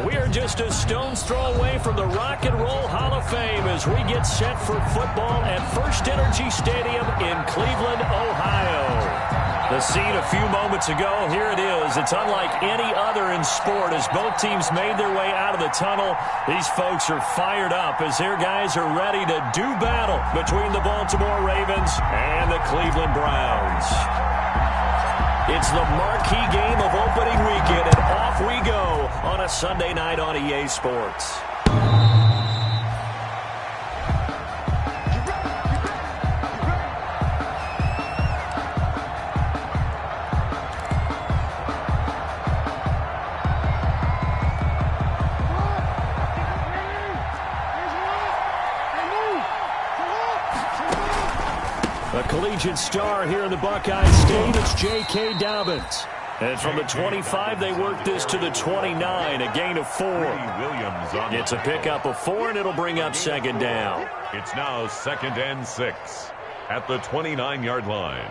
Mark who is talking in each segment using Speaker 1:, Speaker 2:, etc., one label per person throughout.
Speaker 1: We are just a stone's throw away from the Rock and Roll Hall of Fame as we get set for football at First Energy Stadium in Cleveland, Ohio. The scene a few moments ago, here it is. It's unlike any other in sport as both teams made their way out of the tunnel. These folks are fired up as their guys are ready to do battle between the Baltimore Ravens and the Cleveland Browns. It's the marquee game of opening weekend, and off we go on a Sunday night on EA Sports. A collegiate star here in the Buckeye State, it's J.K. Dobbins. And from the 25, they work this to the 29, a gain of 4. It's a pickup of 4, and it'll bring up second down.
Speaker 2: It's now 2nd and 6 at the 29-yard line.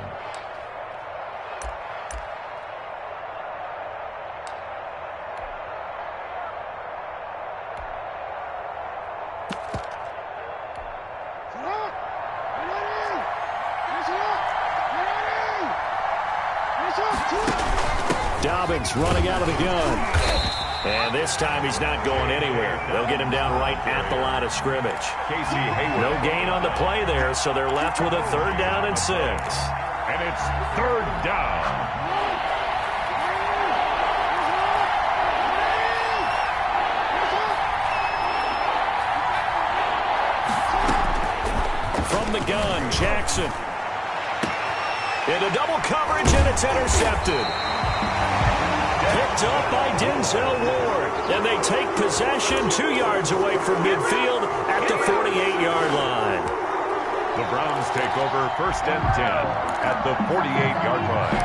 Speaker 1: Dobbins running out of the gun. And this time he's not going anywhere. They'll get him down right at the line of scrimmage. No gain on the play there, so they're left with a 3rd down and 6.
Speaker 2: And it's 3rd down.
Speaker 1: From the gun, Jackson. Into double coverage, and it's intercepted. Picked up by Denzel Ward. And they take possession 2 yards away from midfield at the 48-yard line.
Speaker 2: The Browns take over 1st and 10 at the 48-yard line.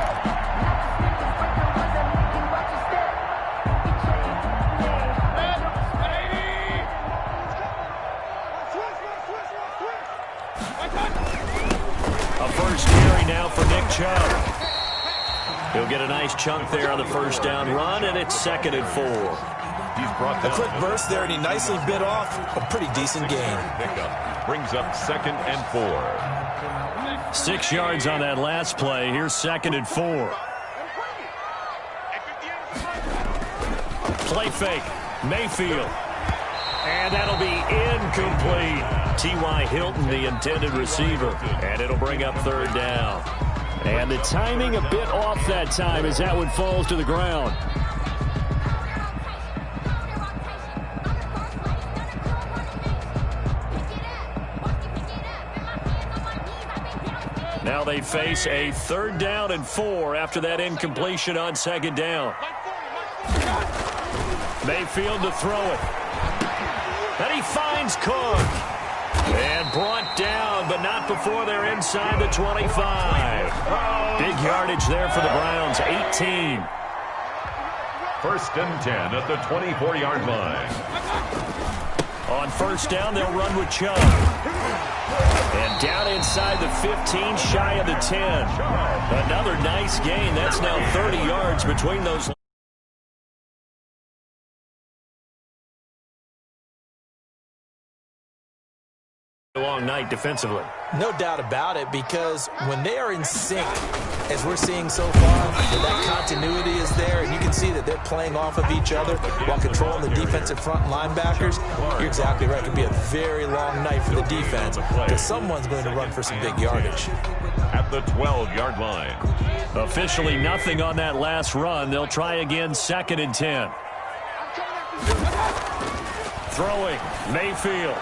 Speaker 1: A first carry now for Nick Chubb. He'll get a nice chunk there on the 1st down run, and it's 2nd and 4.
Speaker 2: He's brought down
Speaker 3: a quick burst there, and he nicely bit off a pretty decent gain.
Speaker 2: Pickup brings up 2nd and 4.
Speaker 1: 6 yards on that last play. Here's 2nd and 4. Play fake. Mayfield. And that'll be incomplete. T.Y. Hilton, the intended receiver. And it'll bring up 3rd down. And the timing a bit off that time as that one falls to the ground. Now they face a 3rd down and 4 after that incompletion on 2nd down. Mayfield to throw it. And he finds Cook. And brought down, but not before they're inside the 25. Big yardage there for the Browns, 18.
Speaker 2: 1st and 10 at the 24-yard line.
Speaker 1: On 1st down, they'll run with Chubb. And down inside the 15, shy of the 10. Another nice gain. That's now 30 yards between those. Long night defensively.
Speaker 3: No doubt about it, because when they are in sync, as we're seeing so far, that continuity is there, and you can see that they're playing off of each other while controlling the defensive front linebackers. You're exactly right. It could be a very long night for the defense, because someone's going to run for some big yardage.
Speaker 2: At the 12-yard line.
Speaker 1: Officially nothing on that last run. They'll try again, 2nd and 10. Throwing, Mayfield.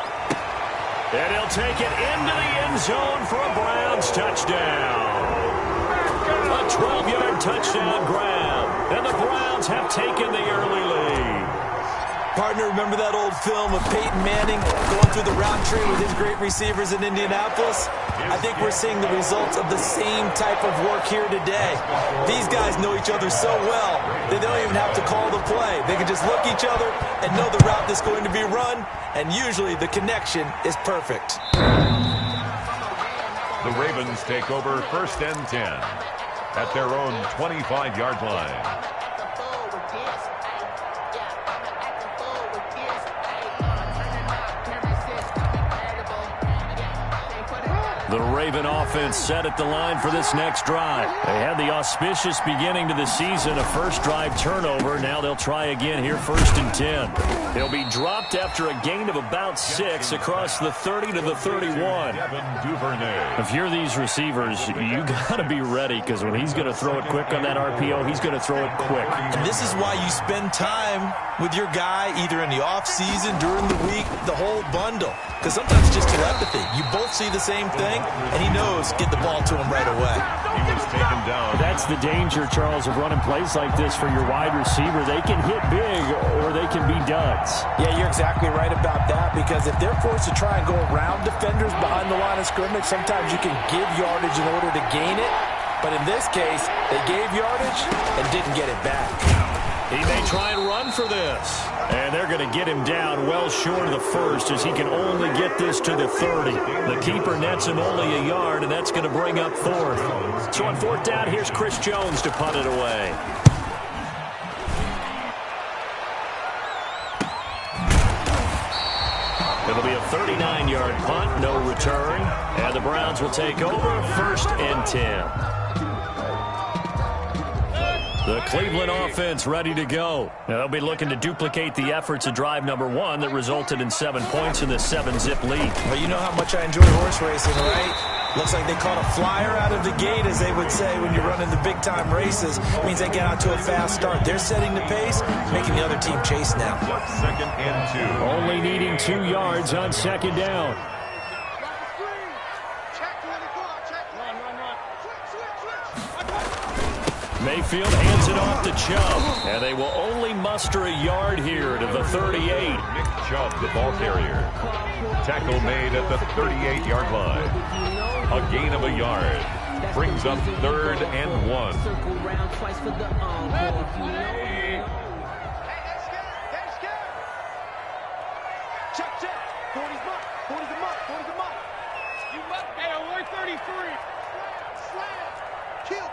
Speaker 1: And he'll take it into the end zone for a Browns touchdown. A 12-yard touchdown grab. And the Browns have taken the early lead.
Speaker 3: Partner, remember that old film of Peyton Manning going through the route tree with his great receivers in Indianapolis? I think we're seeing the results of the same type of work here today. These guys know each other so well, they don't even have to call the play. They can just look each other and know the route that's going to be run, and usually the connection is perfect.
Speaker 2: The Ravens take over 1st and 10 at their own 25-yard line.
Speaker 1: The Raven offense set at the line for this next drive. They had the auspicious beginning to the season, a first drive turnover. Now they'll try again here, 1st and 10. He'll be dropped after a gain of about 6 across the 30 to the 31. If you're these receivers, you got to be ready, because when he's going to throw it quick on that RPO, he's going to throw it quick.
Speaker 3: And this is why you spend time with your guy either in the offseason, during the week, the whole bundle. Because sometimes it's just telepathy. You both see the same thing, and he knows get the ball to him right away.
Speaker 2: He was taken down.
Speaker 1: That's the danger, Charles, of running plays like this for your wide receiver. They can hit big or they can be duds.
Speaker 4: Yeah, you're exactly right about that, because if they're forced to try and go around defenders behind the line of scrimmage, sometimes you can give yardage in order to gain it. But in this case, they gave yardage and didn't get it back.
Speaker 1: He may try and run for this. And they're going to get him down well short of the first, as he can only get this to the 30. The keeper nets him only a yard, and that's going to bring up 4th. So on 4th down, here's Chris Jones to punt it away. It'll be a 39-yard punt, no return. And the Browns will take over, 1st and 10. The Cleveland offense ready to go. They'll be looking to duplicate the efforts of drive number 1 that resulted in 7 points in the 7-zip lead.
Speaker 3: Well, you know how much I enjoy horse racing, right? Looks like they caught a flyer out of the gate, as they would say when you're running the big-time races. It means they get out to a fast start. They're setting the pace, making the other team chase now.
Speaker 2: 2nd and 2.
Speaker 1: Only needing 2 yards on 2nd down. Mayfield hands it off to Chubb, and they will only muster a yard here to the 38.
Speaker 2: Nick Chubb, the ball carrier. Tackle made at the 38-yard line. A gain of a yard. Brings up 3rd and 1.
Speaker 5: Check. 40's mark. 40's a mark. 40's a mark. You left. Hey, alert 33. Slam. Kill.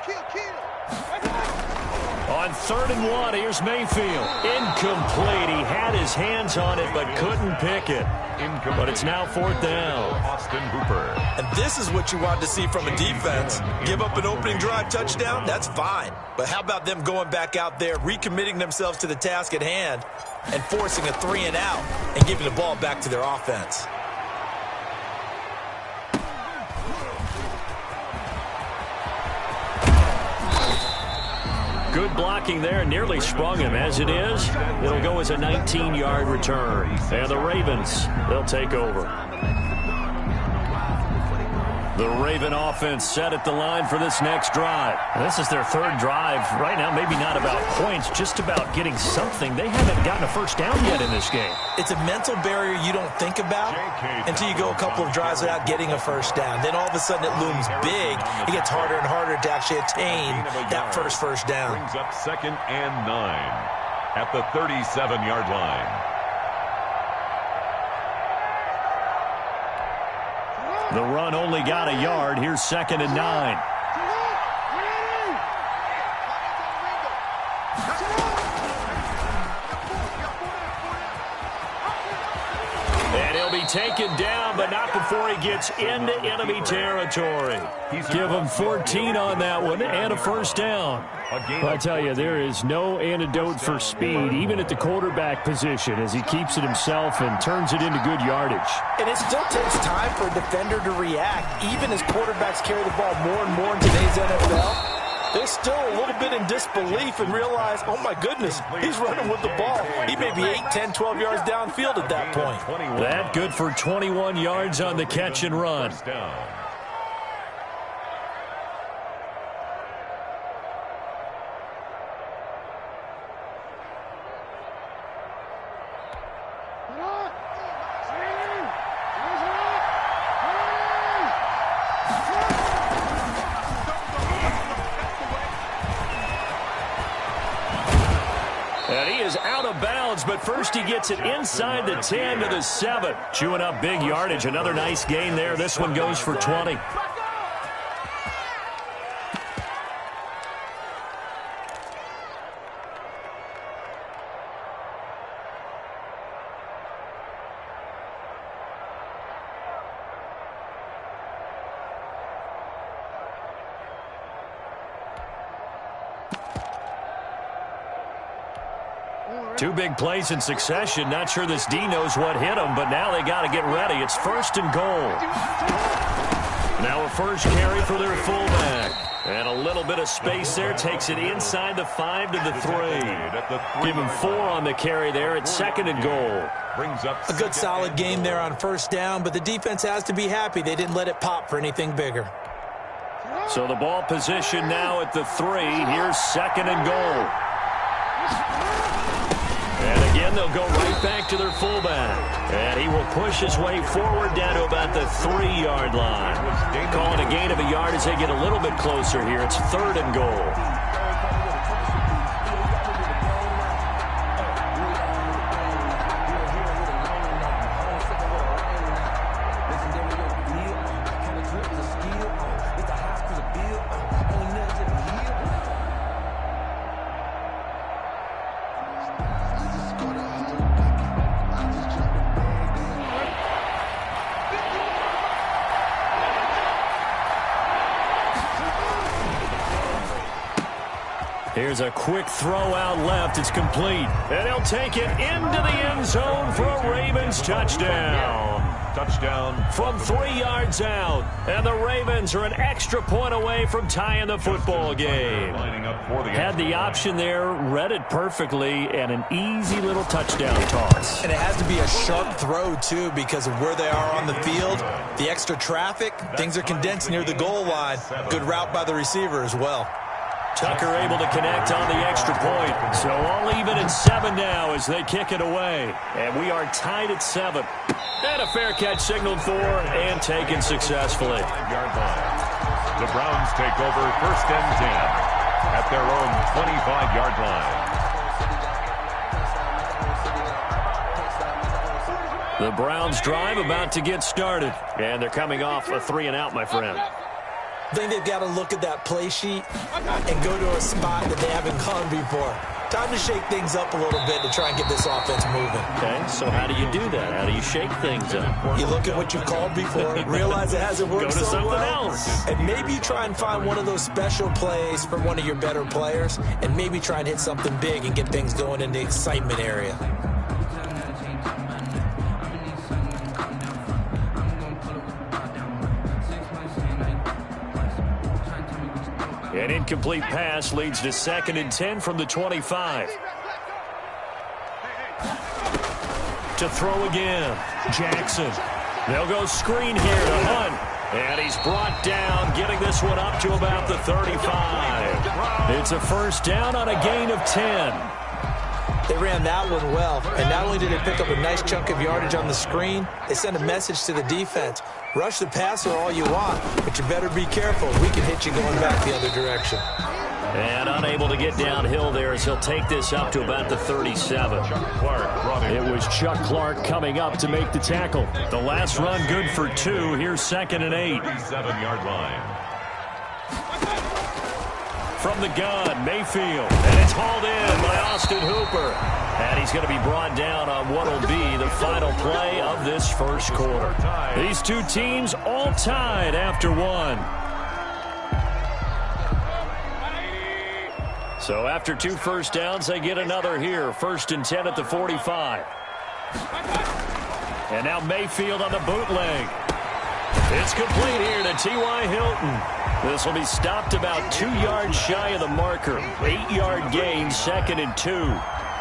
Speaker 1: On 3rd and 1, here's Mayfield. Incomplete. He had his hands on it, but couldn't pick it. But it's now 4th down.
Speaker 2: Austin Hooper.
Speaker 3: And this is what you want to see from a defense. Give up an opening drive touchdown, that's fine. But how about them going back out there, recommitting themselves to the task at hand, and forcing a 3 and out, and giving the ball back to their offense?
Speaker 1: Good blocking there, nearly sprung him. As it is, it'll go as a 19-yard return. And the Ravens, they'll take over. The Raven offense set at the line for this next drive. This is their 3rd drive. Right now, maybe not about points, just about getting something. They haven't gotten a first down yet in this game.
Speaker 3: It's a mental barrier you don't think about until you go a couple of drives without getting a first down. Then all of a sudden it looms big. It gets harder and harder to actually attain that first down.
Speaker 2: Brings up 2nd and 9 at the 37-yard line.
Speaker 1: The run only got a yard. Here's 2nd and 9. And he'll be taken down, but not before he gets into enemy territory. Give him 14 on that one and a first down. I tell you, there is no antidote for speed, even at the quarterback position, as he keeps it himself and turns it into good yardage.
Speaker 4: And it still takes time for a defender to react. Even as quarterbacks carry the ball more and more in today's NFL, they're still a little bit in disbelief and realize, oh my goodness, he's running with the ball. He may be 8, 10, 12 yards downfield at that point.
Speaker 1: That good for 21 yards on the catch and run. But first he gets it inside the 10 to the 7. Chewing up big yardage. Another nice gain there. This one goes for 20. Two big plays in succession. Not sure this D knows what hit him, but now they got to get ready. It's 1st and goal. Now a first carry for their fullback. And a little bit of space there. Takes it inside the 5 to the 3. Give him 4 on the carry there. It's 2nd and goal.
Speaker 3: A good solid game there on first down, but the defense has to be happy they didn't let it pop for anything bigger.
Speaker 1: So the ball position now at the 3. Here's 2nd and goal. And again, they'll go right back to their fullback. And he will push his way forward down to about the 3-yard line. Calling a gain of a yard as they get a little bit closer here. It's 3rd and goal. Here's a quick throw out left. It's complete. And he'll take it into the end zone for a Ravens touchdown.
Speaker 2: Touchdown.
Speaker 1: From 3 yards out. And the Ravens are an extra point away from tying the football game. Had the option there, read it perfectly, and an easy little touchdown toss.
Speaker 3: And it has to be a sharp throw, too, because of where they are on the field. The extra traffic, things are condensed near the goal line. Good route by the receiver as well.
Speaker 1: Tucker able to connect on the extra point. So all even at 7 now as they kick it away. And we are tied at 7. And a fair catch signaled for and taken successfully.
Speaker 2: 5-yard line. The Browns take over 1st and 10 at their own 25-yard line.
Speaker 1: The Browns drive about to get started. And they're coming off a 3-and-out, my friend.
Speaker 3: I think they've got to look at that play sheet and go to a spot that they haven't gone before. Time to shake things up a little bit to try and get this offense moving.
Speaker 1: Okay, so how do you do that? How do you shake things up?
Speaker 3: You look at what you've called before, realize it hasn't worked so well. Go to something else. And maybe you try and find one of those special plays from one of your better players, and maybe try and hit something big and get things going in the excitement area.
Speaker 1: An incomplete pass leads to 2nd and 10 from the 25. To throw again. Jackson. They'll go screen here to Hunt. And he's brought down, getting this one up to about the 35. It's a 1st down on a gain of 10.
Speaker 3: They ran that one well, and not only did they pick up a nice chunk of yardage on the screen, they sent a message to the defense. Rush the passer all you want, but you better be careful. We can hit you going back the other direction.
Speaker 1: And unable to get downhill there as he'll take this up to about the 37. It was Chuck Clark coming up to make the tackle. The last run good for 2. Here's 2nd and 8.
Speaker 2: 7-yard line.
Speaker 1: From the gun, Mayfield. And it's hauled in by Austin Hooper. And he's going to be brought down on what will be the final play of this first quarter. These two teams all tied after 1. So after 2 first downs, they get another here. 1st and 10 at the 45. And now Mayfield on the bootleg. It's complete here to T.Y. Hilton. This will be stopped about 2 yards shy of the marker. 8-yard gain, 2nd and 2.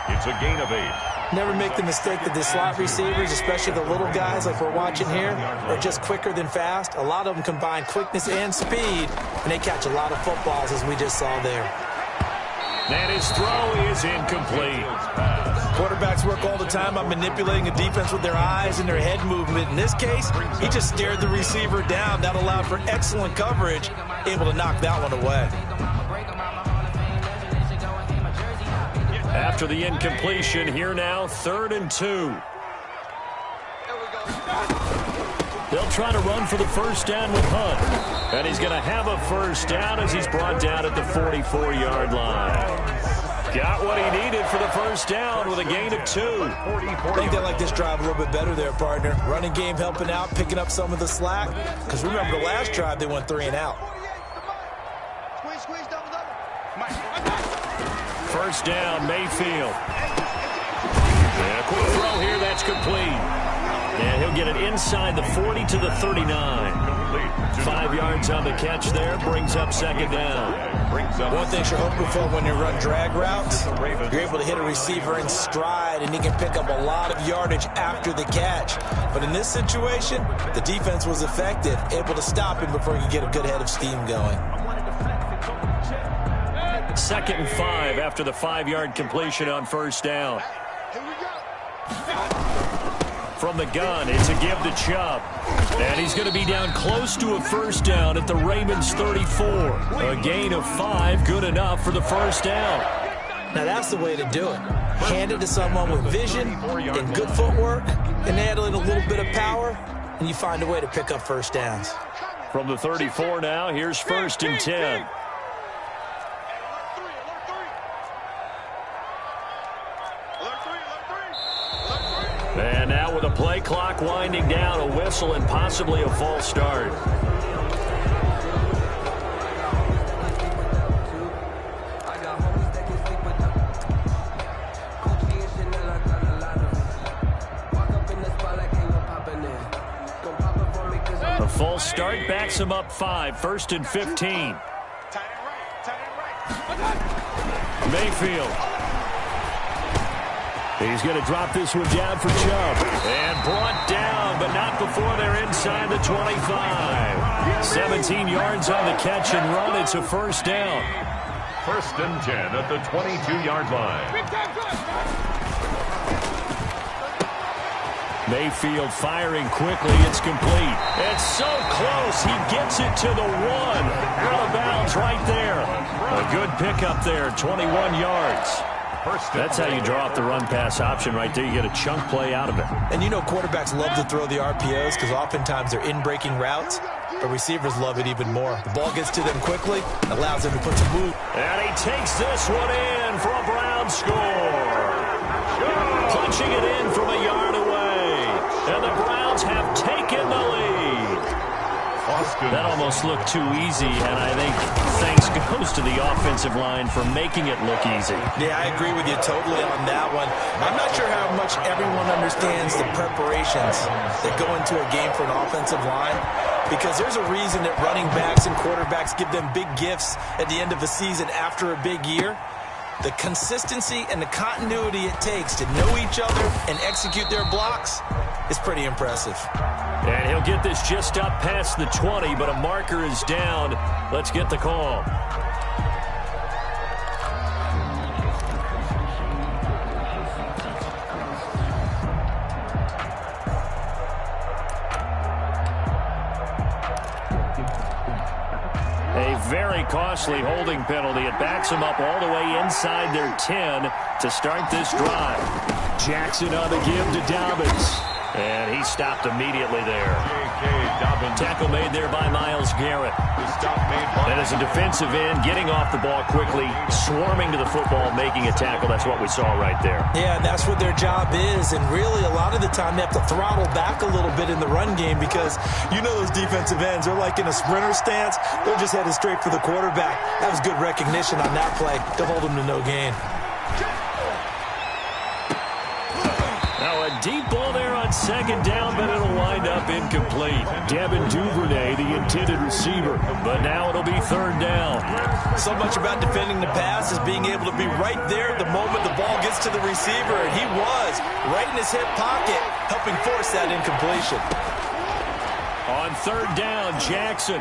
Speaker 2: It's a gain of 8.
Speaker 3: Never make the mistake that the slot receivers, especially the little guys like we're watching here, are just quicker than fast. A lot of them combine quickness and speed, and they catch a lot of footballs, as we just saw there.
Speaker 1: And his throw is incomplete.
Speaker 3: Quarterbacks work all the time on manipulating a defense with their eyes and their head movement. In this case, he just stared the receiver down. That allowed for excellent coverage, able to knock that one away.
Speaker 1: After the incompletion, here now, 3rd and 2. They'll try to run for the 1st down with Hunt. And he's going to have a 1st down as he's brought down at the 44-yard line. Got what he needed for the 1st down with a gain of 2.
Speaker 3: I think they like this drive a little bit better there, partner. Running game helping out, picking up some of the slack. Because remember, the last drive, they went 3 and out.
Speaker 1: 1st down, Mayfield. And a quick throw here, that's complete. And he'll get it inside the 40 to the 39. 5 yards on the catch there, brings up second down.
Speaker 4: One thing you're hoping for when you run drag routes, you're able to hit a receiver in stride, and he can pick up a lot of yardage after the catch. But in this situation, the defense was effective, able to stop him before he could get a good head of steam going.
Speaker 1: 2nd and 5 after the 5-yard completion on first down. From the gun, it's a give to Chubb. And he's going to be down close to a first down at the Ravens 34. A gain of 5, good enough for the first down.
Speaker 4: Now that's the way to do it. Hand it to someone with vision and good footwork, and add in a little bit of power, and you find a way to pick up first downs.
Speaker 1: From the 34 now, here's 1st and 10. And now with a play clock winding down, a whistle and possibly a false start. A false start backs him up 5, 1st and 15. Mayfield. He's going to drop this one down for Chubb. And brought down, but not before they're inside the 25. 17 yards on the catch and run. It's a first down.
Speaker 2: 1st and 10 at the 22-yard line.
Speaker 1: Mayfield firing quickly. It's complete. It's so close. He gets it to the 1. Out of bounds right there. A good pickup there, 21 yards. That's how you draw up the run-pass option right there. You get a chunk play out of it.
Speaker 4: And you know quarterbacks love to throw the RPOs because oftentimes they're in-breaking routes, but receivers love it even more. The ball gets to them quickly, allows them to put some move.
Speaker 1: And he takes this one in for a Brown score. Punching it in from a yard away. And the Browns have taken the lead. That almost looked too easy, and I think thanks goes to the offensive line for making it look easy.
Speaker 4: Yeah, I agree with you totally on that one. I'm not sure how much everyone understands the preparations that go into a game for an offensive line, because there's a reason that running backs and quarterbacks give them big gifts at the end of the season after a big year. The consistency and the continuity it takes to know each other and execute their blocks is pretty impressive.
Speaker 1: And he'll get this just up past the 20, but a marker is down. Let's get the call. A very costly holding penalty. It backs them up all the way inside their 10 to start this drive. Jackson on the give to Dobbins. And he stopped immediately there. Tackle made there by Myles Garrett. And as a defensive end, getting off the ball quickly, swarming to the football, making a tackle. That's what we saw right there.
Speaker 4: Yeah, that's what their job is. And really, a lot of the time, they have to throttle back a little bit in the run game because you know those defensive ends, they're like in a sprinter stance. They're just headed straight for the quarterback. That was good recognition on that play to hold him to no gain.
Speaker 1: Now a deep ball there on second down, but it'll wind up incomplete. Devin Duvernay, the intended receiver, but now it'll be third down.
Speaker 4: So much about defending the pass is being able to be right there the moment the ball gets to the receiver, and he was right in his hip pocket, helping force that incompletion.
Speaker 1: On third down, Jackson.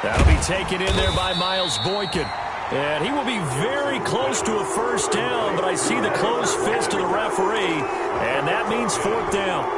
Speaker 1: That'll be taken in there by Miles Boykin. And he will be very close to a first down, but I see the closed fist of the referee, and that means fourth down.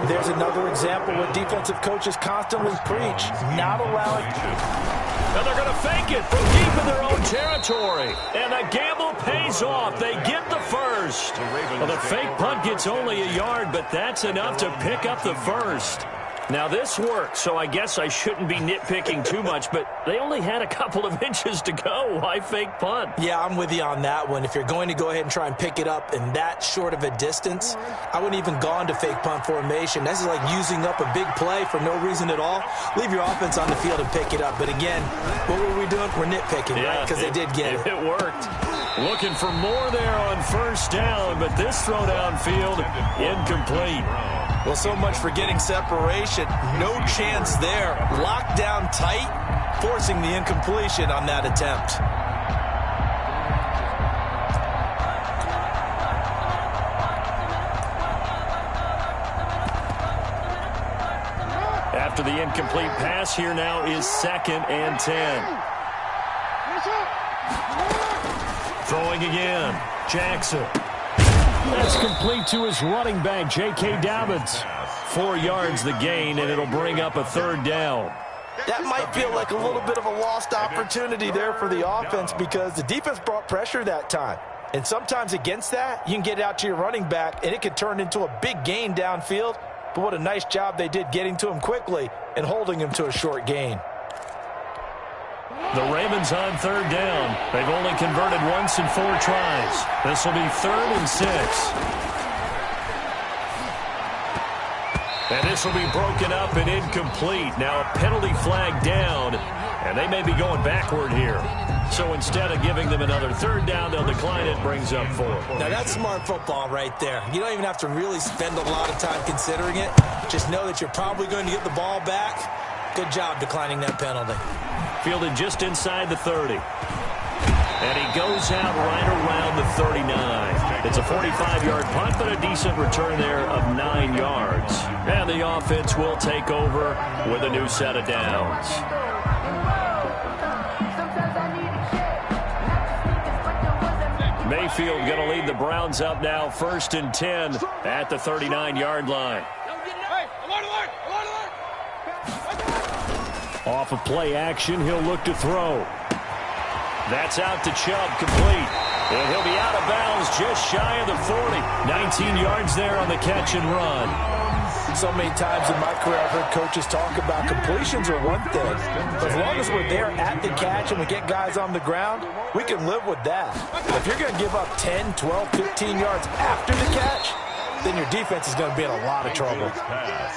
Speaker 4: There's another example where defensive coaches constantly preach, not allowing.
Speaker 1: And they're going to fake it from deep in their own territory. And the gamble pays off. They get the first. Well, the fake punt gets only a yard, but that's enough to pick up the first. Now, this worked, so I guess I shouldn't be nitpicking too much, but they only had a couple of inches to go. Why fake punt?
Speaker 4: Yeah, I'm with you on that one. If you're going to go ahead and try and pick it up in that short of a distance, I wouldn't even go into fake punt formation. This is like using up a big play for no reason at all. Leave your offense on the field and pick it up. But again, what were we doing? We're nitpicking, right? Because they did get it.
Speaker 1: It worked. Looking for more there on first down, but this throw downfield incomplete.
Speaker 3: Well, so much for getting separation. No chance there. Locked down tight, forcing the incompletion on that attempt.
Speaker 1: After the incomplete pass, here now is 2nd and 10. Throwing again. Jackson. That's complete to his running back, J.K. Dobbins. 4 yards the gain, and it'll bring up a 3rd down.
Speaker 4: That might feel like a little bit of a lost opportunity there for the offense because the defense brought pressure that time. And sometimes against that, you can get it out to your running back, and it could turn into a big gain downfield. But what a nice job they did getting to him quickly and holding him to a short gain.
Speaker 1: The Ravens on 3rd down. They've only converted once in 4 tries. This will be 3rd and 6. And this will be broken up and incomplete. Now a penalty flag down, and they may be going backward here. So instead of giving them another 3rd down, they'll decline it, brings up 4.
Speaker 3: Now that's smart football right there. You don't even have to really spend a lot of time considering it. Just know that you're probably going to get the ball back. Good job declining that penalty.
Speaker 1: Fielded just inside the 30. And he goes out right around the 39. It's a 45-yard punt, but a decent return there of 9 yards. And the offense will take over with a new set of downs. Mayfield going to lead the Browns up now, 1st and 10 at the 39-yard line. Off of play action, he'll look to throw. That's out to Chubb, complete. And he'll be out of bounds just shy of the 40. 19 yards there on the catch and run.
Speaker 4: So many times in my career I've heard coaches talk about completions are one thing. But as long as we're there at the catch and we get guys on the ground, we can live with that. If you're going to give up 10, 12, 15 yards after the catch, then your defense is going to be in a lot of trouble.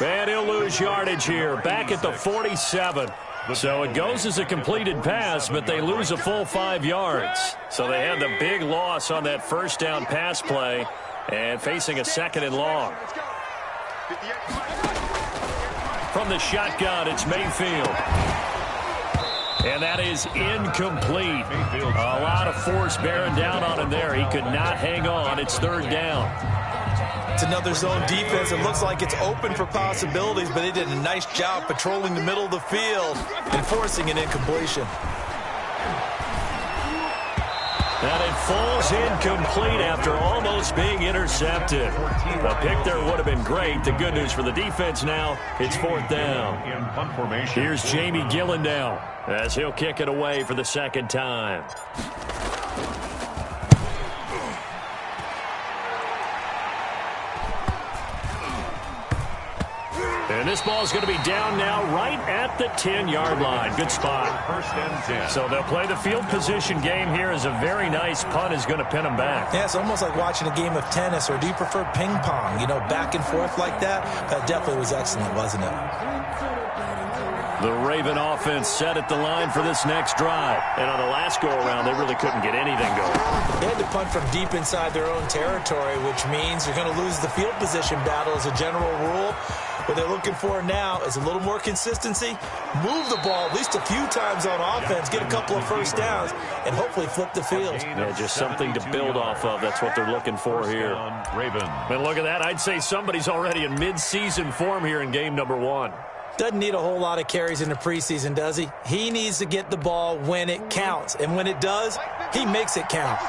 Speaker 1: And he'll lose yardage here, back at the 47. So it goes as a completed pass, but they lose a full 5 yards. So they had the big loss on that 1st down pass play and facing a 2nd and long. From the shotgun, it's Mayfield. And that is incomplete. A lot of force bearing down on him there. He could not hang on. It's 3rd down.
Speaker 4: It's another zone defense. It looks like it's open for possibilities, but they did a nice job patrolling the middle of the field and forcing an incompletion.
Speaker 1: And it falls incomplete after almost being intercepted. The pick there would have been great. The good news for the defense now, it's 4th down. Here's Jamie Gillen now as he'll kick it away for the 2nd time. And this ball is going to be down now right at the 10-yard line. Good spot.
Speaker 2: 1st and 10.
Speaker 1: So they'll play the field position game here as a very nice punt is going to pin them back.
Speaker 3: Yeah, it's almost like watching a game of tennis, or do you prefer ping pong? You know, back and forth like that? That definitely was excellent, wasn't it?
Speaker 1: The Raven offense set at the line for this next drive. And on the last go-around, they really couldn't get anything going.
Speaker 3: They had to punt from deep inside their own territory, which means you're going to lose the field position battle as a general rule. What they're looking for now is a little more consistency, move the ball at least a few times on offense, get a couple of 1st downs, and hopefully flip the field.
Speaker 1: Yeah, just something to build off of. That's what they're looking for here. And look at that. I'd say somebody's already in mid-season form here in game number 1.
Speaker 3: Doesn't need a whole lot of carries in the preseason, does he? He needs to get the ball when it counts. And when it does, he makes it count.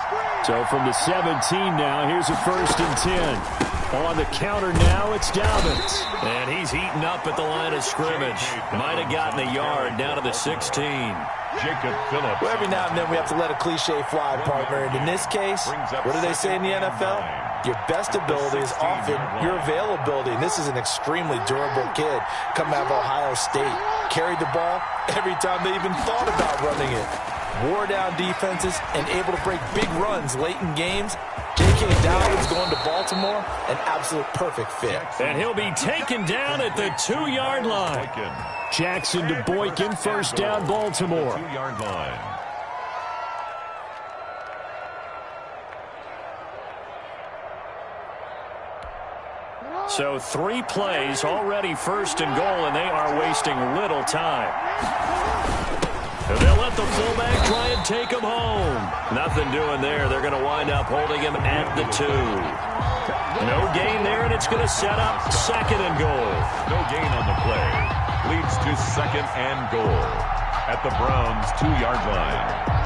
Speaker 1: So from the 17 now, here's a 1st and 10. On the counter now, it's Dobbins. And he's eaten up at the line of scrimmage. Might have gotten a yard down to the 16.
Speaker 2: Jacob Phillips.
Speaker 4: Well, every now and then we have to let a cliche fly, partner. And in this case, what do they say in the NFL? Your best ability is often your availability. And this is an extremely durable kid coming out of Ohio State. Carried the ball every time they even thought about running it. Wore down defenses and able to break big runs late in games. J.K. Dobbins going to Baltimore, an absolute perfect fit.
Speaker 1: And he'll be taken down at the 2-yard line. Jackson to Boykin, 1st down, Baltimore.
Speaker 2: 2-yard line.
Speaker 1: So 3 plays already first and goal, and they are wasting little time. And they'll let the fullback try and take him home. Nothing doing there. They're going to wind up holding him at the 2. No gain there, and it's going to set up second and goal.
Speaker 2: No gain on the play. Leads to second and goal at the Browns' 2-yard line.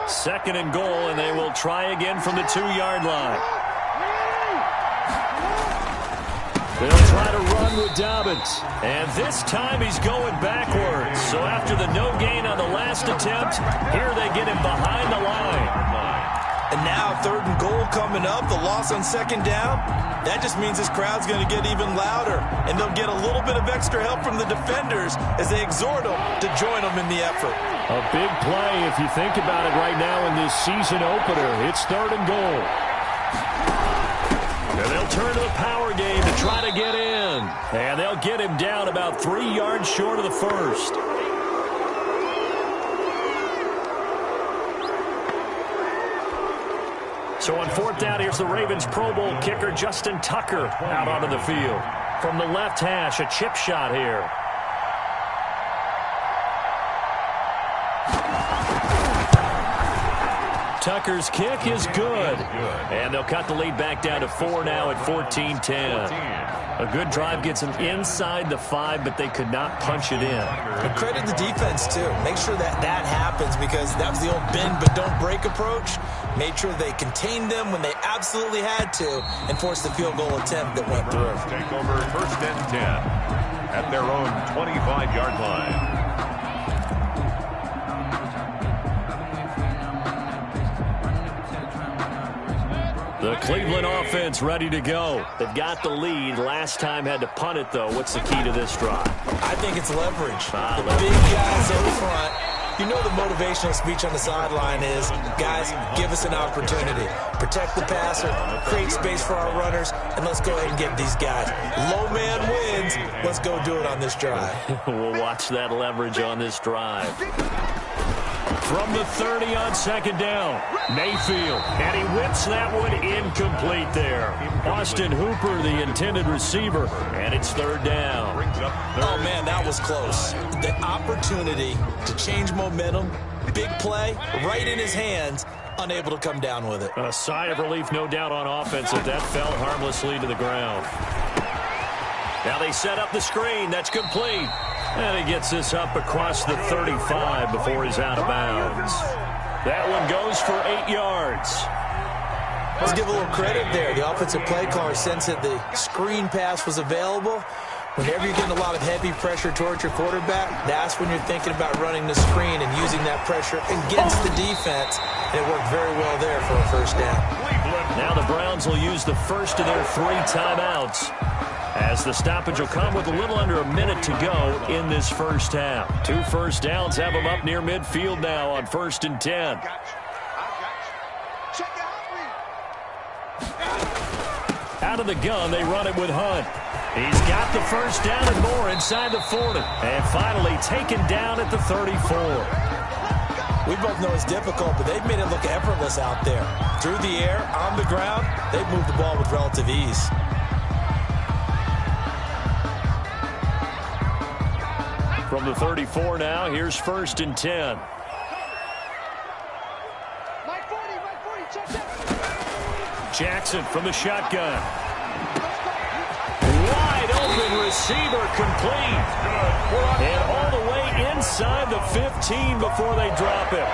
Speaker 1: Second and goal, and they will try again from the 2-yard line. They'll try to run with Dobbins. And this time he's going backwards. So after the no gain on the last attempt, here they get him behind the line.
Speaker 3: And now 3rd and goal coming up, the loss on 2nd down. That just means this crowd's going to get even louder. And they'll get a little bit of extra help from the defenders as they exhort them to join them in the effort.
Speaker 1: A big play if you think about it right now in this season opener. It's 3rd and goal. And they'll turn to the power game to try to get in. And they'll get him down about 3 yards short of the first. So on 4th down, here's the Ravens Pro Bowl kicker Justin Tucker out onto the field. From the left hash, a chip shot here. Tucker's kick is good. And they'll cut the lead back down to 4 now at 14-10. A good drive gets them inside the 5, but they could not punch it in.
Speaker 3: And credit the defense, too. Make sure that happens, because that was the old bend but don't break approach. Made sure they contained them when they absolutely had to and forced the field goal attempt that went through.
Speaker 2: Take over 1st and 10 at their own 25-yard line.
Speaker 1: The Cleveland offense ready to go. They've got the lead. Last time had to punt it, though. What's the key to this drive?
Speaker 3: I think it's leverage. The big guys up front. You know the motivational speech on the sideline is, guys, give us an opportunity. Protect the passer, create space for our runners, and let's go ahead and get these guys. Low man wins. Let's go do it on this drive.
Speaker 1: We'll watch that leverage on this drive. From the 30 on 2nd down, Mayfield, and he whips that one incomplete there. Austin Hooper, the intended receiver, and it's 3rd down.
Speaker 3: Oh, man, that was close. The opportunity to change momentum, big play, right in his hands, unable to come down with it.
Speaker 1: A sigh of relief, no doubt, on offense if that fell harmlessly to the ground. Now they set up the screen. That's complete. And he gets this up across the 35 before he's out of bounds. That one goes for 8 yards.
Speaker 3: Let's give a little credit there. The offensive play caller sensed that the screen pass was available. Whenever you're getting a lot of heavy pressure towards your quarterback, that's when you're thinking about running the screen and using that pressure against the defense. And it worked very well there for a 1st down.
Speaker 1: Now the Browns will use the first of their 3 timeouts, as the stoppage will come with a little under a minute to go in this 1st half. 2 first downs have them up near midfield now on 1st and 10. Out of the gun, they run it with Hunt. He's got the 1st down and more inside the 40. And finally taken down at the 34.
Speaker 3: We both know it's difficult, but they've made it look effortless out there. Through the air, on the ground, they've moved the ball with relative ease.
Speaker 1: From the 34 now, here's 1st and 10. Jackson from the shotgun. Wide open receiver, complete. And all the way inside the 15 before they drop him.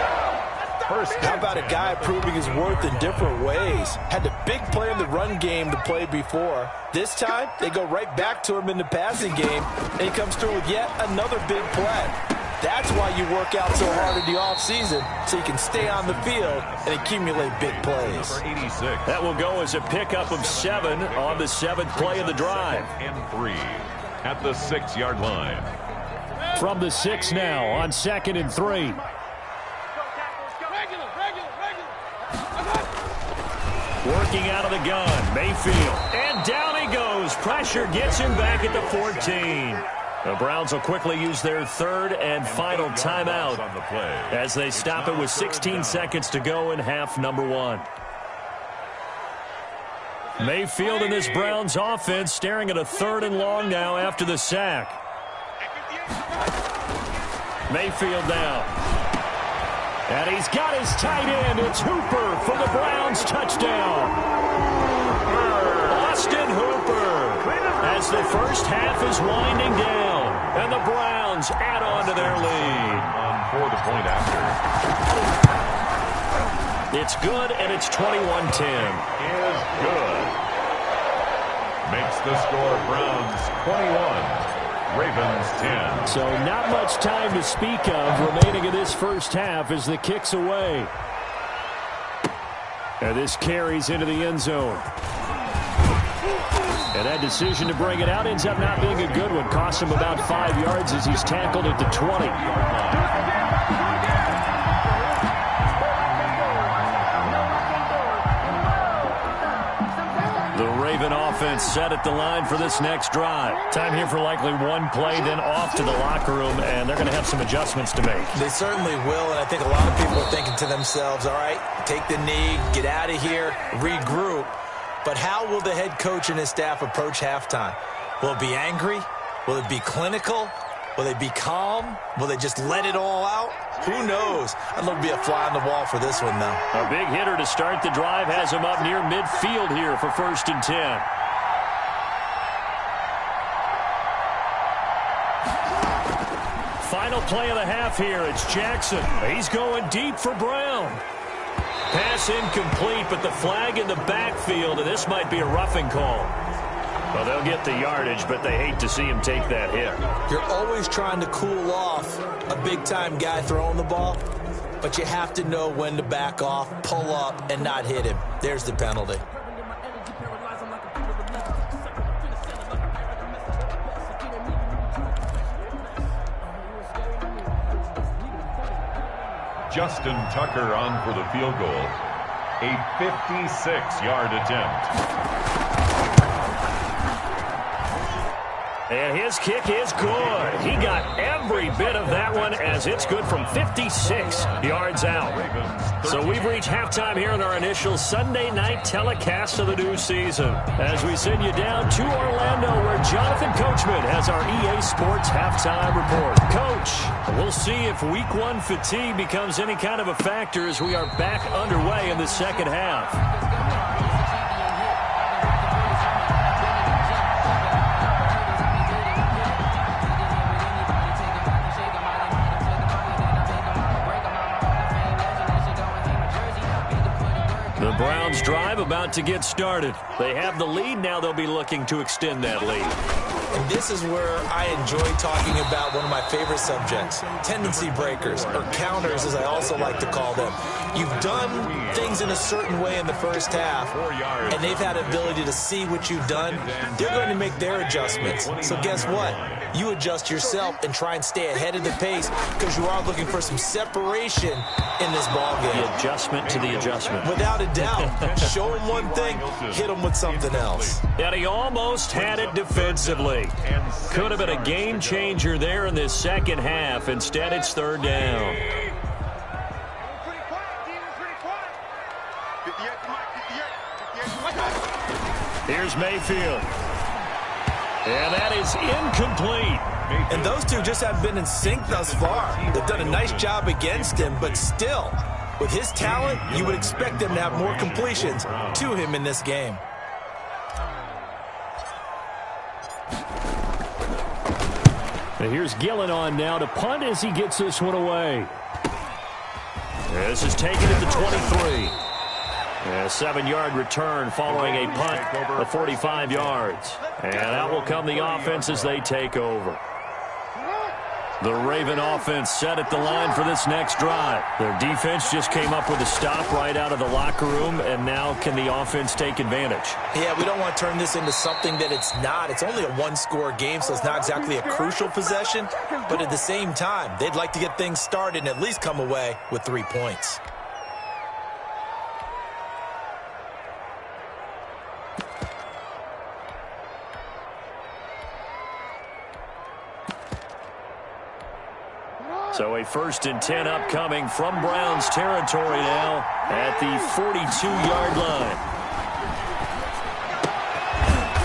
Speaker 4: How about a guy proving his worth in different ways? Had the big play in the run game to play before. This time, they go right back to him in the passing game, and he comes through with yet another big play. That's why you work out so hard in the offseason, so you can stay on the field and accumulate big plays.
Speaker 1: That will go as a pickup of 7 on the 7th play of the drive.
Speaker 2: And 3 at the 6-yard line.
Speaker 1: From the 6 now on 2nd and 3. Working out of the gun, Mayfield. And down he goes. Pressure gets him back at the 14. The Browns will quickly use their third and final timeout as they stop it with 16 seconds to go in half number 1. Mayfield and this Browns offense staring at a 3rd and long now after the sack. Mayfield now. And he's got his tight end. It's Hooper for the Browns touchdown. Austin Hooper as the first half is winding down. And the Browns add on to their lead.
Speaker 2: For the point after.
Speaker 1: It's good, and it's 21-10.
Speaker 2: Is good. Makes the score Browns 21. Ravens 10.
Speaker 1: So not much time to speak of remaining in this first half as the kick's away. And this carries into the end zone. And that decision to bring it out ends up not being a good one. Cost him about 5 yards as he's tackled at the 20. The Raven offense set at the line for this next drive. Time here for likely one play, then off to the locker room, and they're going to have some adjustments to make.
Speaker 4: They certainly will, and I think a lot of people are thinking to themselves, all right, take the knee, get out of here, regroup. But how will the head coach and his staff approach halftime? Will it be angry? Will it be clinical? Will they be calm? Will they just let it all out? Who knows? I'd love to be a fly on the wall for this one, though.
Speaker 1: A big hitter to start the drive has him up near midfield here for 1st and 10. Final play of the half here. It's Jackson. He's going deep for Brown. Pass incomplete, but the flag in the backfield, and this might be a roughing call. Well, they'll get the yardage, but they hate to see him take that hit.
Speaker 4: You're always trying to cool off a big-time guy throwing the ball, but you have to know when to back off, pull up, and not hit him. There's the penalty.
Speaker 2: Justin Tucker on for the field goal. A 56-yard attempt.
Speaker 1: And his kick is good. He got every bit of that one as it's good from 56 yards out. So we've reached halftime here in our initial Sunday night telecast of the new season. As we send you down to Orlando where Jonathan Coachman has our EA Sports halftime report. Coach, we'll see if week 1 fatigue becomes any kind of a factor as we are back underway in the second half. The Browns drive about to get started. They have the lead. Now they'll be looking to extend that lead.
Speaker 4: And this is where I enjoy talking about one of my favorite subjects, tendency breakers, or counters as I also like to call them. You've done things in a certain way in the first half, and they've had ability to see what you've done. They're going to make their adjustments. So guess what? You adjust yourself and try and stay ahead of the pace because you are looking for some separation in this ballgame.
Speaker 1: The adjustment to the adjustment.
Speaker 4: Without a doubt. Show them one thing, hit them with something else.
Speaker 1: And he almost had it defensively. Could have been a game changer there in this second half. Instead, it's 3rd down. Here's Mayfield. And that is incomplete.
Speaker 4: And those two just have been in sync thus far. They've done a nice job against him, but still, with his talent, you would expect them to have more completions to him in this game.
Speaker 1: And here's Gillen on now to punt as he gets this one away. This is taken at the 23. A 7-yard return following a punt of 45 yards. And out will come the offense as they take over. The Raven offense set at the line for this next drive. Their defense just came up with a stop right out of the locker room, and now can the offense take advantage?
Speaker 4: Yeah, we don't want to turn this into something that it's not. It's only a one-score game, so it's not exactly a crucial possession. But at the same time, they'd like to get things started and at least come away with 3 points.
Speaker 1: So a 1st and 10 upcoming from Browns territory now at the 42-yard line.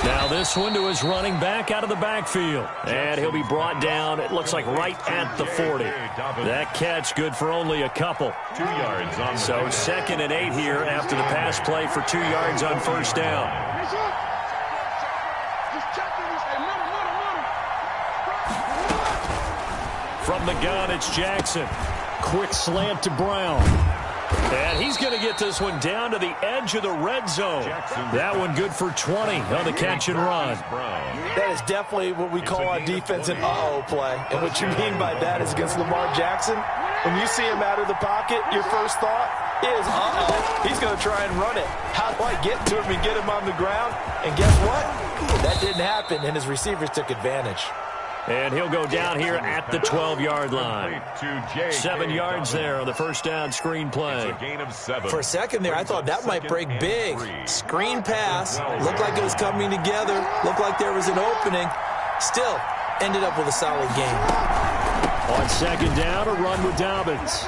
Speaker 1: Now this one to his running back out of the backfield. And he'll be brought down, it looks like right at the 40. That catch good for only a couple.
Speaker 2: 2 yards on the
Speaker 1: So 2nd and 8 here after the pass play for 2 yards on 1st down. From the gun, it's Jackson. Quick slant to Brown. And he's going to get this one down to the edge of the red zone. That one good for 20 on the catch and run.
Speaker 4: That is definitely what we call on defense an uh-oh play. And what you mean by that is against Lamar Jackson, when you see him out of the pocket, your first thought is, uh-oh, he's going to try and run it. How do I get to him and get him on the ground? And guess what? That didn't happen, and his receivers took advantage.
Speaker 1: And he'll go down here at the 12-yard line. 7 yards there on the 1st down screen play.
Speaker 4: For a second there, I thought that might break big. Screen pass. Looked like it was coming together. Looked like there was an opening. Still, ended up with a solid game.
Speaker 1: On 2nd down, a run with Dobbins.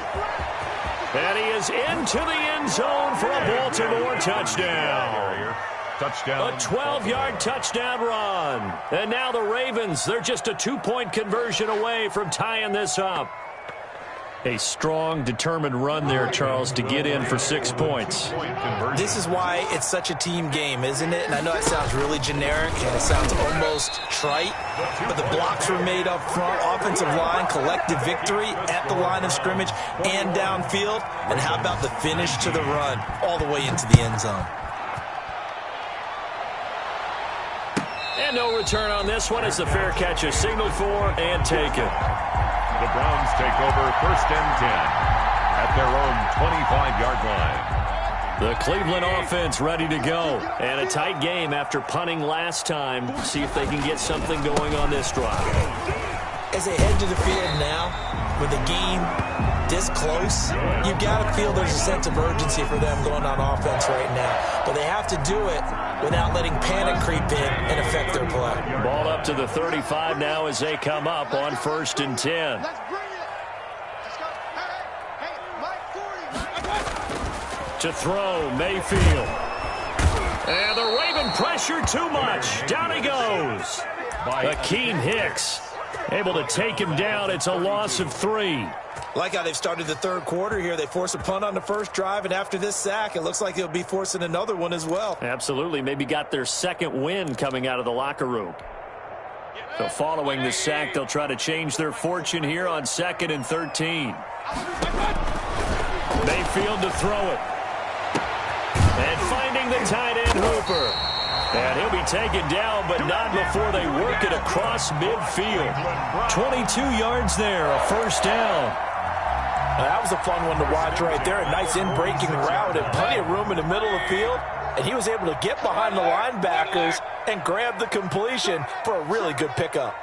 Speaker 1: And he is into the end zone for a Baltimore touchdown.
Speaker 2: Touchdown.
Speaker 1: A 12-yard touchdown run. And now the Ravens, they're just a 2-point conversion away from tying this up. A strong, determined run there, Charles, to get in for 6 points.
Speaker 4: This is why it's such a team game, isn't it? And I know it sounds really generic and it sounds almost trite, but the blocks were made up front, offensive line, collective victory at the line of scrimmage and downfield. And how about the finish to the run all the way into the end zone?
Speaker 1: And no return on this one as the fair catch is signaled for and taken.
Speaker 2: The Browns take over 1st and 10 at their own 25-yard line.
Speaker 1: The Cleveland offense ready to go. And a tight game after punting last time. See if they can get something going on this drive.
Speaker 4: As they head to the field now, with the game this close, you've got to feel there's a sense of urgency for them going on offense right now. But they have to do it without letting panic creep in and affect their play.
Speaker 1: Ball up to the 35 now as they come up on 1st and 10. To throw, Mayfield. And the Raven pressure too much. Down he goes. Akeem Hicks able to take him down. It's a loss of 3.
Speaker 4: Like how they've started the 3rd quarter here. They force a punt on the 1st drive, and after this sack, it looks like they'll be forcing another one as well.
Speaker 1: Absolutely. Maybe got their 2nd win coming out of the locker room. So following the sack, they'll try to change their fortune here on 2nd and 13. Mayfield to throw it. And finding the tight end, Hooper. And he'll be taken down, but not before they work it across midfield. 22 yards there, a 1st down.
Speaker 4: That was a fun one to watch right there. A nice in-breaking route and plenty of room in the middle of the field. And he was able to get behind the linebackers and grab the completion for a really good pickup.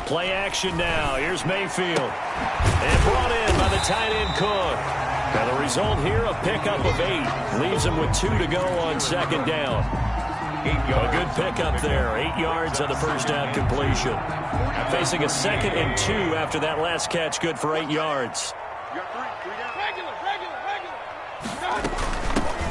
Speaker 1: Play action now. Here's Mayfield. And brought in by the tight end Cook. Now the result here, a pickup of 8. Leaves him with 2 to go on 2nd down. A good pickup there. 8 yards on the 1st down completion. Facing a 2nd and 2 after that last catch, good for 8 yards.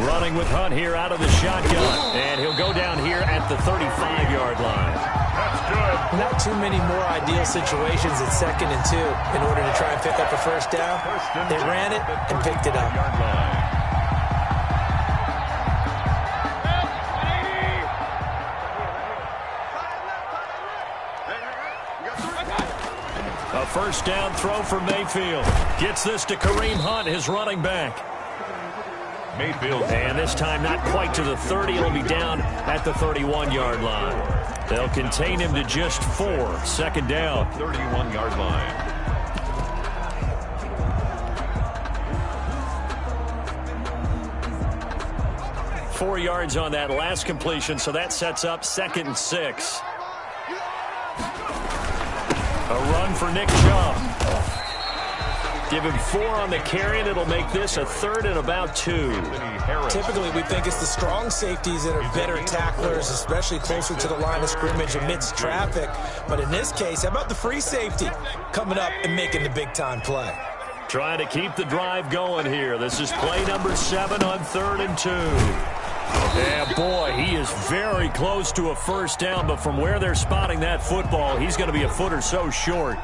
Speaker 1: Running with Hunt here out of the shotgun. And he'll go down here at the 35-yard line.
Speaker 2: That's good.
Speaker 4: Not too many more ideal situations at 2nd and 2 in order to try and pick up a 1st down. They ran it and picked it up.
Speaker 1: A 1st down throw for Mayfield. Gets this to Kareem Hunt, his running back.
Speaker 2: Mayfield.
Speaker 1: And this time not quite to the 30. He'll be down at the 31-yard line. They'll contain him to just 4. 2nd down.
Speaker 2: 31-yard line.
Speaker 1: Four yards on that last completion, so that sets up 2nd and 6. A run for Nick Chubb. Give him 4 on the carry, and it'll make this a 3rd and about 2.
Speaker 4: Typically, we think it's the strong safeties that are better tacklers, especially closer to the line of scrimmage amidst traffic. But in this case, how about the free safety coming up and making the big-time play?
Speaker 1: Trying to keep the drive going here. This is play number 7 on 3rd and 2. Yeah, boy, he is very close to a first down, but from where they're spotting that football, he's going to be a foot or so short.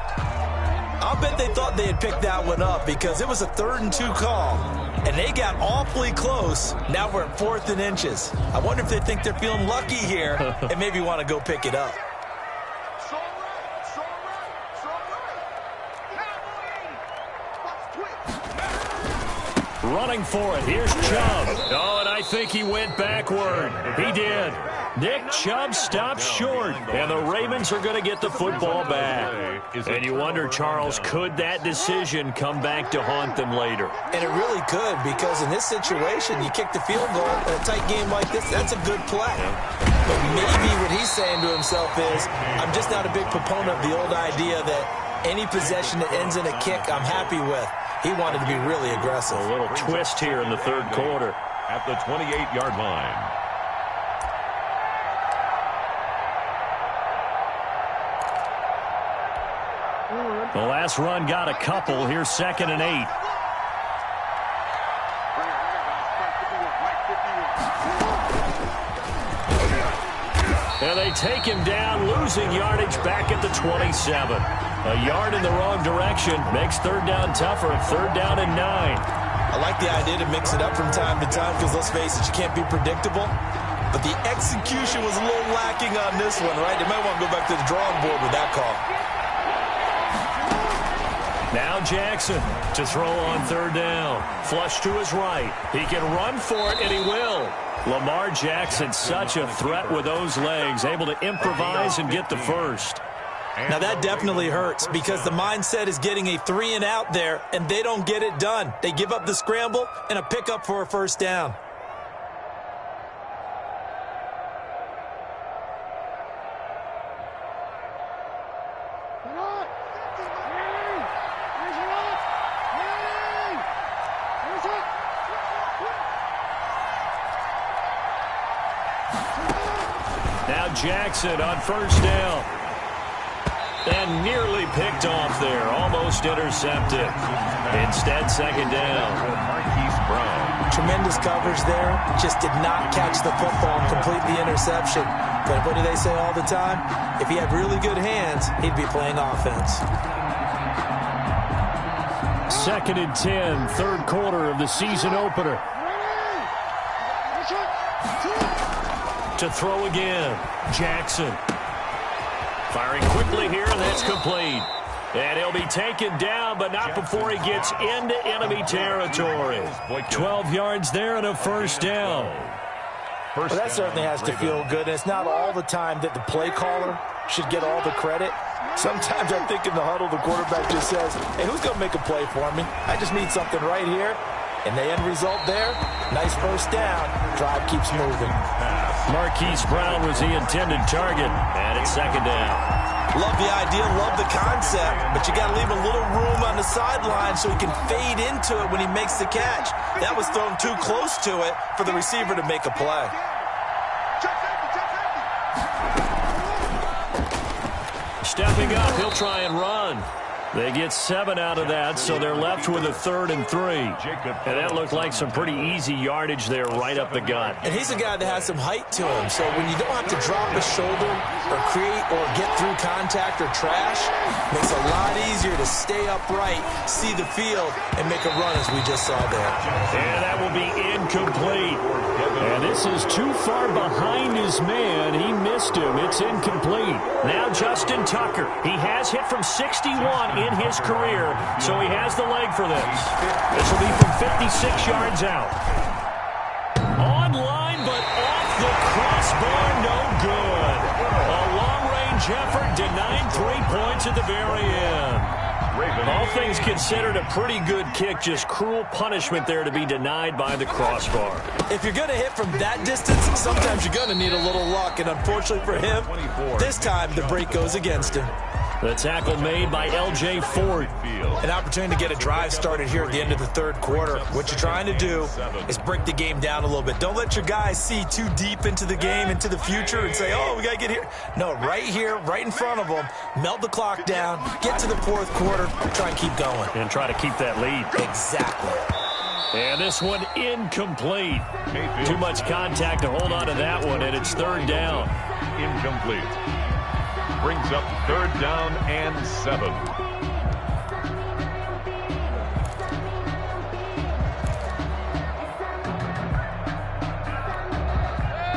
Speaker 4: I'll bet they thought they had picked that one up because it was a 3rd and 2 call, and they got awfully close. Now we're at 4th and inches. I wonder if they think they're feeling lucky here and maybe want to go pick it up.
Speaker 1: Running for it. Here's Chubb. Oh, and I think he went backward. He did. Nick Chubb stopped short, and the Ravens are going to get the football back. And you wonder, Charles, could that decision come back to haunt them later?
Speaker 4: And it really could, because in this situation, you kick the field goal in a tight game like this, that's a good play. But maybe what he's saying to himself is, I'm just not a big proponent of the old idea that any possession that ends in a kick, I'm happy with. He wanted to be really aggressive.
Speaker 1: A little twist here in the 3rd quarter.
Speaker 2: At the 28-yard line.
Speaker 1: The last run got a couple. Here's 2nd and 8. And they take him down, losing yardage back at the 27. A yard in the wrong direction makes 3rd down tougher. 3rd down and 9.
Speaker 4: I like the idea to mix it up from time to time because, let's face it, you can't be predictable. But the execution was a little lacking on this one, right? They might want to go back to the drawing board with that call.
Speaker 1: Now Jackson to throw on 3rd down. Flush to his right. He can run for it, and he will. Lamar Jackson, such a threat with those legs, able to improvise and get the first.
Speaker 4: Now that definitely hurts because the mindset is getting a 3 and out there, and they don't get it done. They give up the scramble and a pickup for a first down.
Speaker 1: Now Jackson on 1st down. And nearly picked off there. Almost intercepted. Instead, 2nd down.
Speaker 4: Tremendous coverage there. Just did not catch the football and complete the interception. But what do they say all the time? If he had really good hands, he'd be playing offense.
Speaker 1: 2nd and 10, 3rd quarter of the season opener. To throw again, Jackson. Firing quickly here, and that's complete. And he'll be taken down, but not before he gets into enemy territory. 12 yards there and a first down.
Speaker 4: Well, that certainly has to feel good. And it's not all the time that the play caller should get all the credit. Sometimes I think in the huddle, the quarterback just says, hey, who's going to make a play for me? I just need something right here. And the end result there, nice first down. Drive keeps moving.
Speaker 1: Marquise Brown was the intended target, and it's 2nd down.
Speaker 4: Love the idea, love the concept, but you got to leave a little room on the sideline so he can fade into it when he makes the catch. That was thrown too close to it for the receiver to make a play.
Speaker 1: Stepping up, he'll try and run. They get 7 out of that, so they're left with a 3rd and 3. And that looked like some pretty easy yardage there right up the gut.
Speaker 4: And he's a guy that has some height to him, so when you don't have to drop a shoulder or create or get through contact or trash, it makes it a lot easier to stay upright, see the field, and make a run as we just saw there.
Speaker 1: And that will be incomplete. And this is too far behind his man. He missed him. It's incomplete. Now Justin Tucker. He has hit from 61 in his career, so he has the leg for this. This will be from 56 yards out. On line, but off the crossbar, no good. A long-range effort denying 3 points at the very end. All things considered, a pretty good kick, just cruel punishment there to be denied by the crossbar.
Speaker 4: If you're going to hit from that distance, sometimes you're going to need a little luck, and unfortunately for him, this time the break goes against him.
Speaker 1: The tackle made by L.J. Ford.
Speaker 3: An opportunity to get a drive started here at the end of the third quarter. What you're trying to do is break the game down a little bit. Don't let your guys see too deep into the game, into the future, and say, oh, we got to get here. No, right here, right in front of them, melt the clock down, get to the fourth quarter, try and keep going.
Speaker 1: And try to keep that lead.
Speaker 3: Exactly.
Speaker 1: And this one incomplete. Too much contact to hold on to that one, and it's third down.
Speaker 2: Incomplete. Brings up third down and 7.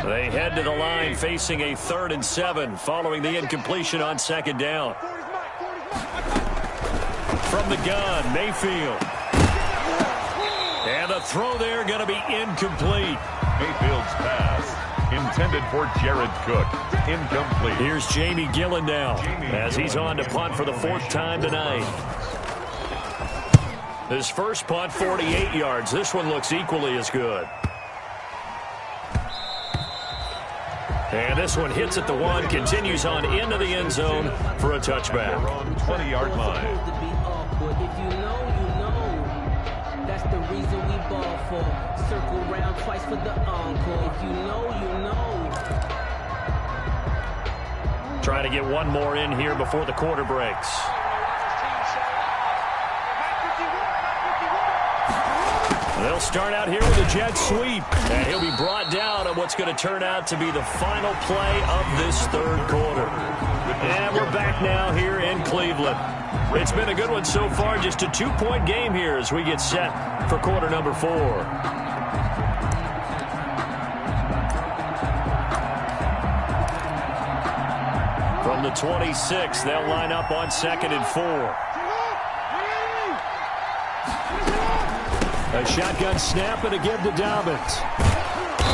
Speaker 1: They head to the line facing a 3rd and 7 following the incompletion on second down. From the gun, Mayfield. And the throw there going to be incomplete.
Speaker 2: Mayfield's pass intended for Jared Cook. Incomplete.
Speaker 1: Here's Jamie Gillen now as he's on to punt for the 4th time tonight. His first punt, 48 yards. This one looks equally as good. And this one hits at the 1, continues on into the end zone for a touchback.
Speaker 2: 20-yard line.
Speaker 6: If you know, you know. That's the reason we ball for. Circle round twice for the encore. If you know, you know.
Speaker 1: Trying to get one more in here before the quarter breaks. They'll start out here with a jet sweep. And he'll be brought down on what's going to turn out to be the final play of this third quarter. And we're back now here in Cleveland. It's been a good one so far. Just a 2-point game here as we get set for quarter number 4. From the 26, they'll line up on 2nd and 4. A shotgun snap and a give to Dobbins.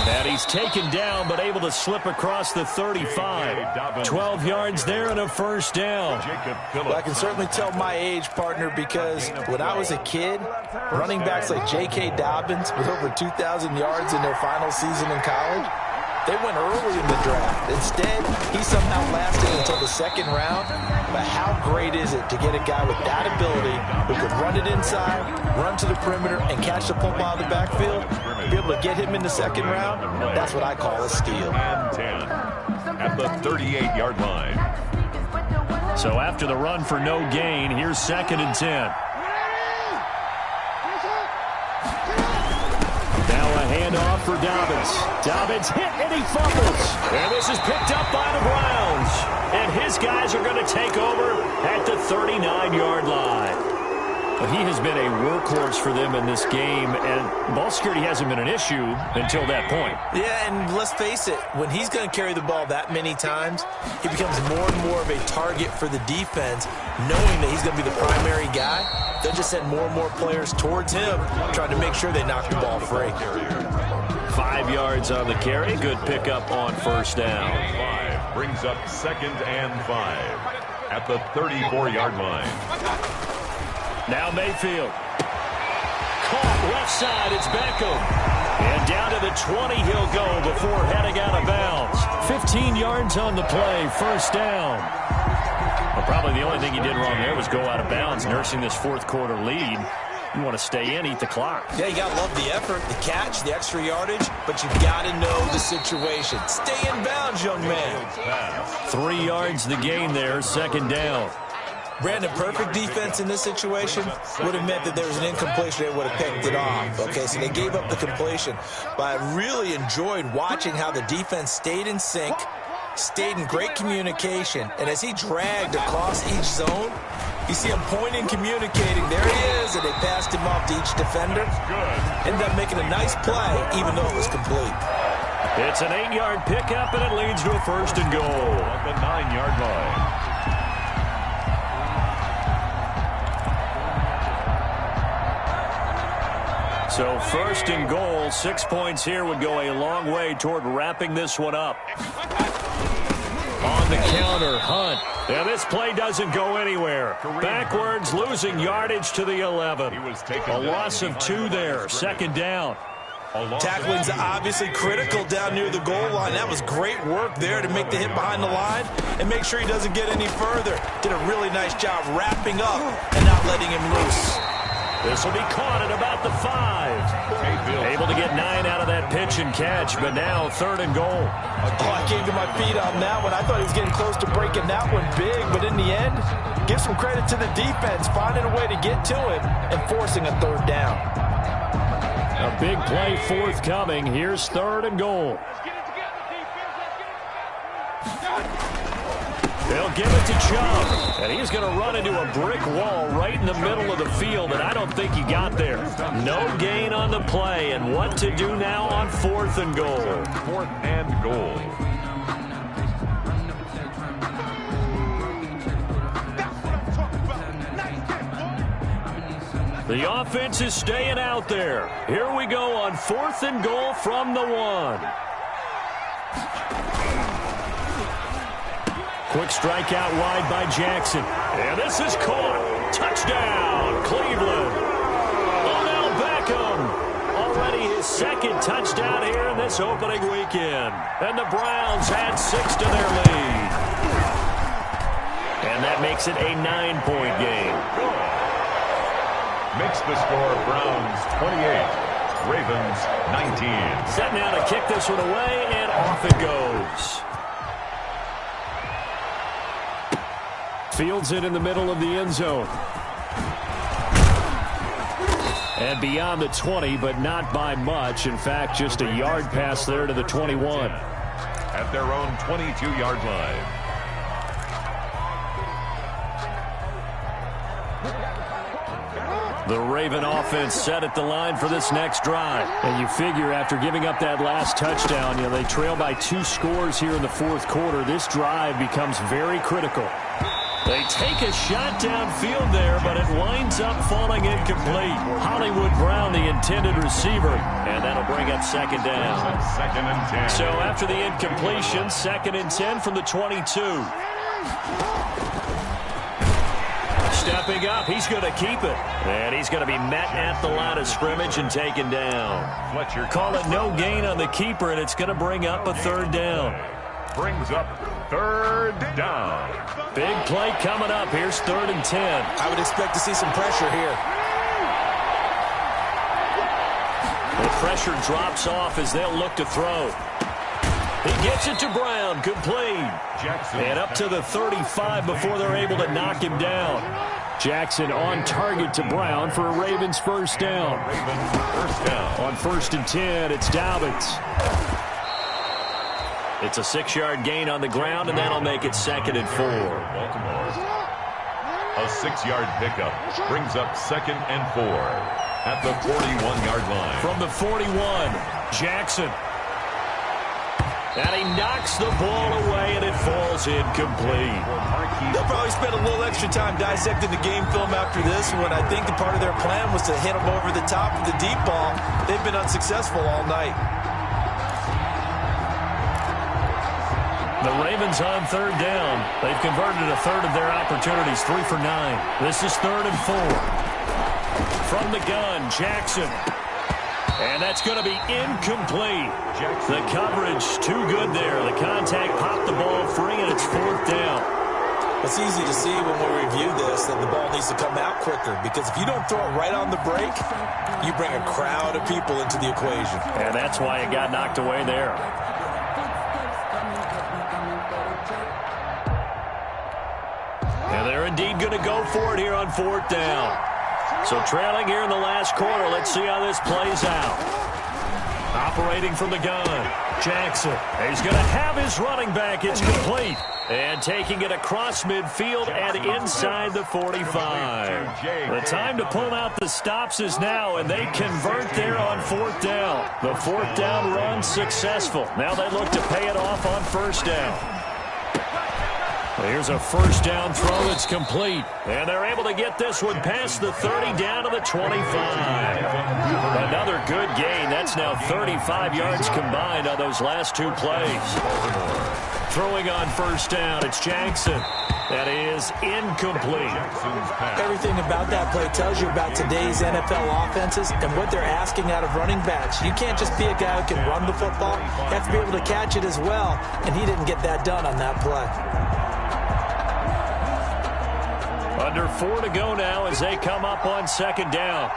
Speaker 1: And he's taken down but able to slip across the 35. 12 yards there and a first down.
Speaker 3: Well, I can certainly tell my age, partner, because when I was a kid, running backs like J.K. Dobbins with over 2,000 yards in their final season in college, they went early in the draft. Instead, he somehow lasted until the 2nd round. But how great is it to get a guy with that ability who could run it inside, run to the perimeter, and catch the football out of the backfield? Be able to get him in the 2nd round, that's what I call a steal.
Speaker 2: And 10 at the 38-yard line.
Speaker 1: So after the run for no gain, here's 2nd and 10. Handoff for Dobbins. Dobbins hit and he fumbles. And this is picked up by the Browns. And his guys are going to take over at the 39-yard line. Well, he has been a workhorse for them in this game, and ball security hasn't been an issue until that point.
Speaker 3: Yeah, and let's face it, when he's going to carry the ball that many times, he becomes more and more of a target for the defense, knowing that he's going to be the primary guy. They'll just send more and more players towards him, trying to make sure they knock the ball free.
Speaker 1: 5 yards on the carry. Good pickup on first down.
Speaker 2: 5 brings up 2nd and 5 at the 34-yard line.
Speaker 1: Now Mayfield. Caught left side. It's Beckham. And down to the 20 he'll go before heading out of bounds. 15 yards on the play. First down. Well, probably the only thing he did wrong there was go out of bounds, nursing this 4th quarter lead. You want to stay in, eat the clock.
Speaker 3: Yeah, you got to love the effort, the catch, the extra yardage, but you got to know the situation. Stay in bounds, young man.
Speaker 1: 3 yards the gain there, 2nd down.
Speaker 3: Brandon, perfect defense in this situation would have meant that there was an incompletion. They would have picked it off. Okay, so they gave up the completion. But I really enjoyed watching how the defense stayed in sync, stayed in great communication, and as he dragged across each zone, you see him pointing, communicating. There he is, and they passed him off to each defender. Ended up making a nice play, even though it was complete.
Speaker 1: It's an 8-yard pickup, and it leads to a 1st and goal.
Speaker 2: At the 9-yard line.
Speaker 1: So 1st and goal, 6 points here would go a long way toward wrapping this one up. On the counter, Hunt. Now this play doesn't go anywhere. Backwards, losing yardage to the 11. A loss of 2 there, 2nd down.
Speaker 3: Tackling's obviously critical down near the goal line. That was great work there to make the hit behind the line and make sure he doesn't get any further. Did a really nice job wrapping up and not letting him loose.
Speaker 1: This will be caught at about the 5. Able to get 9 out of that pitch and catch, but now 3rd and goal.
Speaker 3: Oh, I came to my feet on that one. I thought he was getting close to breaking that one big, but in the end, give some credit to the defense, finding a way to get to him and forcing a 3rd down.
Speaker 1: A big play forthcoming. Here's 3rd and goal. They'll give it to Chubb, and he's going to run into a brick wall right in the middle of the field, and I don't think he got there. No gain on the play, and what to do now on 4th and goal.
Speaker 2: 4th and goal.
Speaker 1: The offense is staying out there. Here we go on 4th and goal from the 1. Quick strike out wide by Jackson. And this is caught. Touchdown, Cleveland. Odell Beckham. Already his 2nd touchdown here in this opening weekend. And the Browns add 6 to their lead. And that makes it a 9-point game.
Speaker 2: Makes the score Browns 28, Ravens 19.
Speaker 1: Set now to kick this one away, and off it goes. Fields it in the middle of the end zone. And beyond the 20, but not by much. In fact, just a yard pass there to the 21.
Speaker 2: At their own 22-yard line.
Speaker 1: The Raven offense set at the line for this next drive. And you figure after giving up that last touchdown, they trail by 2 scores here in the 4th quarter. This drive becomes very critical. They take a shot downfield there, but it winds up falling incomplete. Hollywood Brown, the intended receiver, and that'll bring up 2nd down.
Speaker 2: 2nd and 10.
Speaker 1: So after the incompletion, 2nd and 10 from the 22. Stepping up, he's going to keep it. And he's going to be met at the line of scrimmage and taken down.
Speaker 2: Fletcher
Speaker 1: call it no gain on the keeper, and it's going to bring up a 3rd down.
Speaker 2: Brings up 3rd down.
Speaker 1: Big play coming up. Here's 3rd and 10.
Speaker 3: I would expect to see some pressure here.
Speaker 1: The pressure drops off as they'll look to throw. He gets it to Brown, complete.
Speaker 2: Jackson.
Speaker 1: And up to the 35 before they're able to knock him down. Jackson on target to Brown for a Ravens 1st down.
Speaker 2: Ravens 1st down.
Speaker 1: On 1st and 10, it's Dobbins. It's a 6-yard gain on the ground, and that'll make it 2nd and 4.
Speaker 2: Baltimore. A 6-yard pickup brings up 2nd and 4 at the 41-yard line.
Speaker 1: From the 41, Jackson. And he knocks the ball away, and it falls incomplete.
Speaker 3: They'll probably spend a little extra time dissecting the game film after this one. I think the part of their plan was to hit them over the top of the deep ball. They've been unsuccessful all night.
Speaker 1: The Ravens on 3rd down. They've converted a 1/3 of their opportunities, 3 for 9. This is 3rd and 4. From the gun, Jackson. And that's going to be incomplete. The coverage too good there. The contact popped the ball free, and it's 4th down.
Speaker 3: It's easy to see when we review this that the ball needs to come out quicker, because if you don't throw it right on the break, you bring a crowd of people into the equation.
Speaker 1: And that's why it got knocked away there. And they're indeed going to go for it here on 4th down. So trailing here in the last quarter, let's see how this plays out. Operating from the gun, Jackson. He's going to have his running back. It's complete. And taking it across midfield and inside the 45. The time to pull out the stops is now, and they convert there on 4th down. The 4th down run successful. Now they look to pay it off on 1st down. Here's a 1st down throw that's complete. And they're able to get this one past the 30 down to the 25. Another good gain. That's now 35 yards combined on those last 2 plays. Throwing on first down, it's Jackson. That is incomplete.
Speaker 3: Everything about that play tells you about today's NFL offenses and what they're asking out of running backs. You can't just be a guy who can run the football. You have to be able to catch it as well, and he didn't get that done on that play.
Speaker 1: Under 4 to go now as they come up on second down.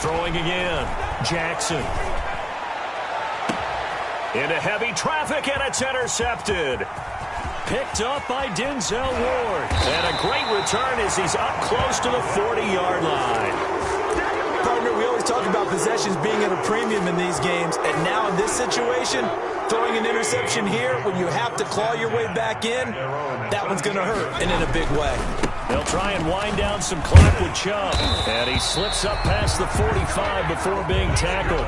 Speaker 1: Throwing again, Jackson. Into heavy traffic, and it's intercepted. Picked up by Denzel Ward. And a great return as he's up close to the 40-yard line.
Speaker 3: Partner, we always talk about possessions being at a premium in these games, and now in this situation, throwing an interception here when you have to claw your way back in, that one's going to hurt, and in a big way.
Speaker 1: They'll try and wind down some clock with Chubb. And he slips up past the 45 before being tackled.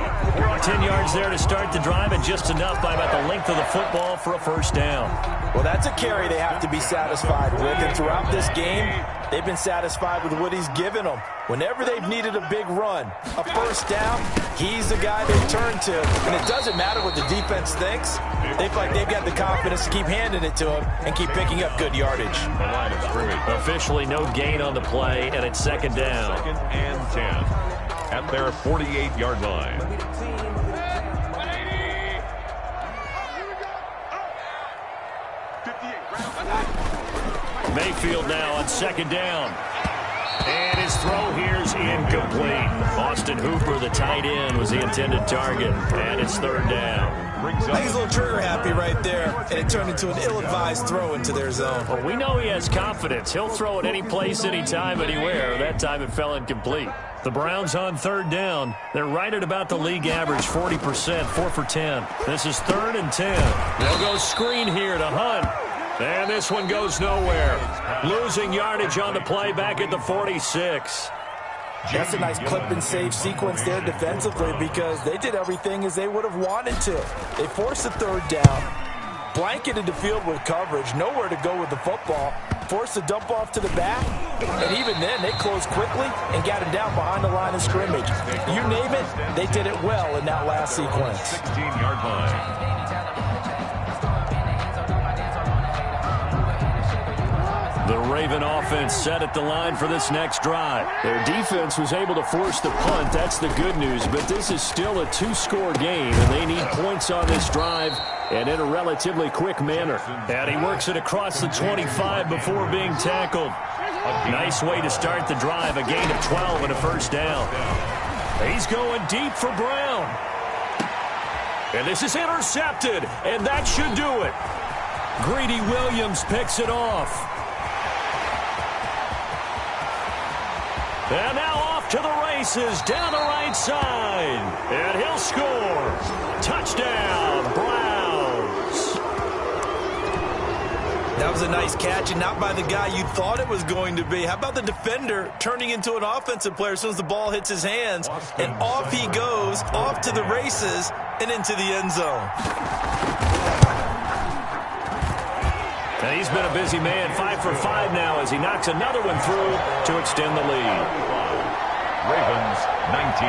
Speaker 1: 10 yards there to start the drive, and just enough by about the length of the football for a first down.
Speaker 4: Well, that's a carry they have to be satisfied with. And throughout this game, they've been satisfied with what he's given them. Whenever they've needed a big run, a first down, he's the guy they turn to. And it doesn't matter what the defense thinks. They feel like they've got the confidence to keep handing it to him and keep picking up good yardage.
Speaker 1: Officially no gain on the play, and it's second down.
Speaker 2: Second and 10 at their 48-yard line.
Speaker 1: Mayfield now on second down. And his throw here's incomplete. Austin Hooper, the tight end, was the intended target. And it's third down.
Speaker 3: I think he's a little trigger happy right there, and it turned into an ill-advised throw into their zone.
Speaker 1: Well, we know he has confidence. He'll throw it any place, anytime, anywhere. That time it fell incomplete. The Browns on third down. They're right at about the league average, 40%, 4 for 10. This is third and 10. They'll go screen here to Hunt. And this one goes nowhere. Losing yardage on the play back at the 46.
Speaker 4: That's a nice clip and save sequence there defensively because they did everything as they would have wanted to. They forced the third down, blanketed the field with coverage, nowhere to go with the football, forced the dump off to the back, and even then they closed quickly and got him down behind the line of scrimmage. You name it, they did it well in that last sequence.
Speaker 2: 16-yard line.
Speaker 1: The Raven offense set at the line for this next drive. Their defense was able to force the punt. That's the good news. But this is still a two-score game, and they need points on this drive and in a relatively quick manner. And he works it across the 25 before being tackled. Nice way to start the drive. A gain of 12 and a first down. He's going deep for Brown. And this is intercepted, and that should do it. Greedy Williams picks it off. And now off to the races, down the right side. And he'll score. Touchdown, Browns.
Speaker 3: That was a nice catch, and not by the guy you thought it was going to be. How about the defender turning into an offensive player as soon as the ball hits his hands? And off he goes, off to the races, and into the end zone.
Speaker 1: And he's been a busy man, 5 for 5 now as he knocks another one through to extend the lead.
Speaker 2: Ravens 19.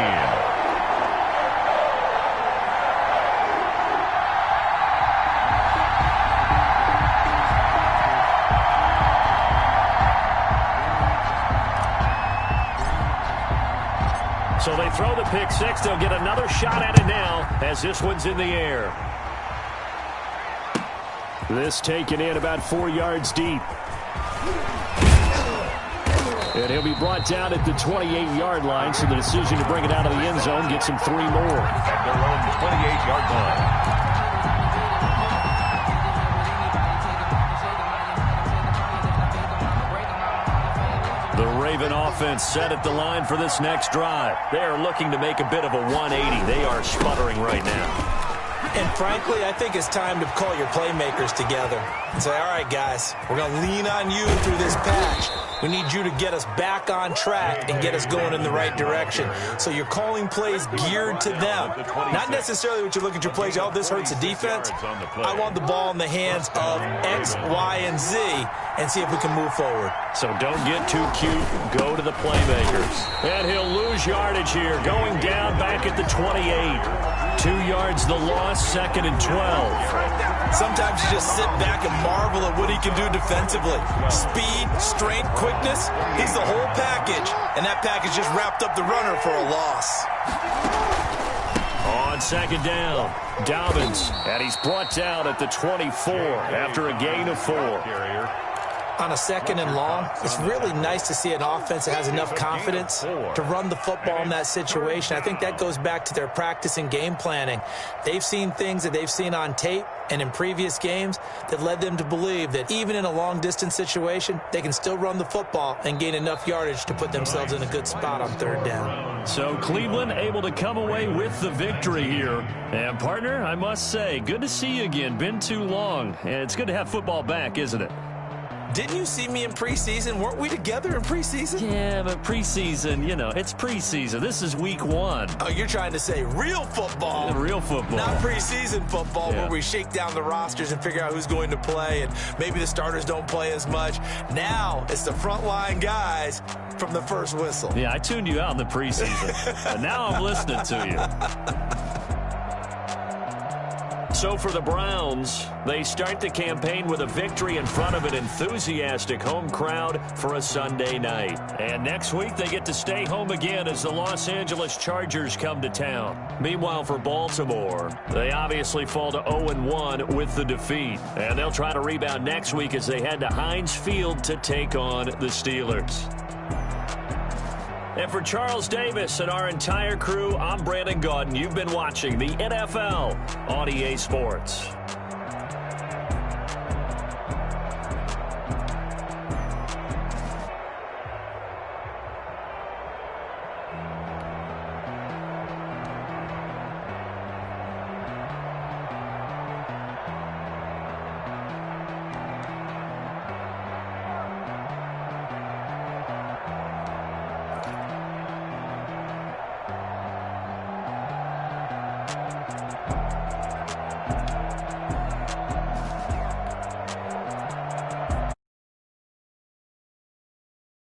Speaker 1: So they throw the pick six. They'll get another shot at it now as this one's in the air. This taken in about 4 yards deep. And he'll be brought down at the 28-yard line, so the decision to bring it out of the end zone gets him 3 more.
Speaker 2: At their own 28-yard line.
Speaker 1: The Raven offense set at the line for this next drive. They are looking to make a bit of a 180. They are sputtering right now.
Speaker 3: And frankly, I think it's time to call your playmakers together and say, all right, guys, we're going to lean on you through this patch. We need you to get us back on track and get us going in the right direction. So you're calling plays geared to them. Not necessarily what you look at your plays, oh, this hurts the defense. I want the ball in the hands of X, Y, and Z and see if we can move forward.
Speaker 1: So don't get too cute. Go to the playmakers. And he'll lose yardage here, going down back at the 28. 2 yards the loss, 2nd and 12.
Speaker 3: Sometimes you just sit back and marvel at what he can do defensively. Speed, strength, quickness, he's the whole package. And that package just wrapped up the runner for a loss.
Speaker 1: On 2nd down, Dobbins, and he's brought down at the 24 after a gain of 4.
Speaker 3: On a 2nd and long, it's really nice to see an offense that has enough confidence to run the football in that situation. I think that goes back to their practice and game planning. They've seen things that they've seen on tape and in previous games that led them to believe that even in a long-distance situation, they can still run the football and gain enough yardage to put themselves in a good spot on 3rd down.
Speaker 1: So Cleveland able to come away with the victory here. And, partner, I must say, good to see you again. Been too long. And it's good to have football back, isn't it?
Speaker 3: Didn't you see me in preseason? Weren't we together in preseason?
Speaker 1: Yeah, but preseason, you know, it's preseason. This is week 1.
Speaker 3: Oh, you're trying to say real football.
Speaker 1: Real football.
Speaker 3: Not preseason football
Speaker 1: Yeah.
Speaker 3: where we shake down the rosters and figure out who's going to play, and maybe the starters don't play as much. Now it's the frontline guys from the first whistle.
Speaker 1: Yeah, I tuned you out in the preseason, but now I'm listening to you. So for the Browns, they start the campaign with a victory in front of an enthusiastic home crowd for a Sunday night. And next week, they get to stay home again as the Los Angeles Chargers come to town. Meanwhile, for Baltimore, they obviously fall to 0-1 with the defeat. And they'll try to rebound next week as they head to Heinz Field to take on the Steelers. And for Charles Davis and our entire crew, I'm Brandon Gaudin. You've been watching the NFL on EA Sports.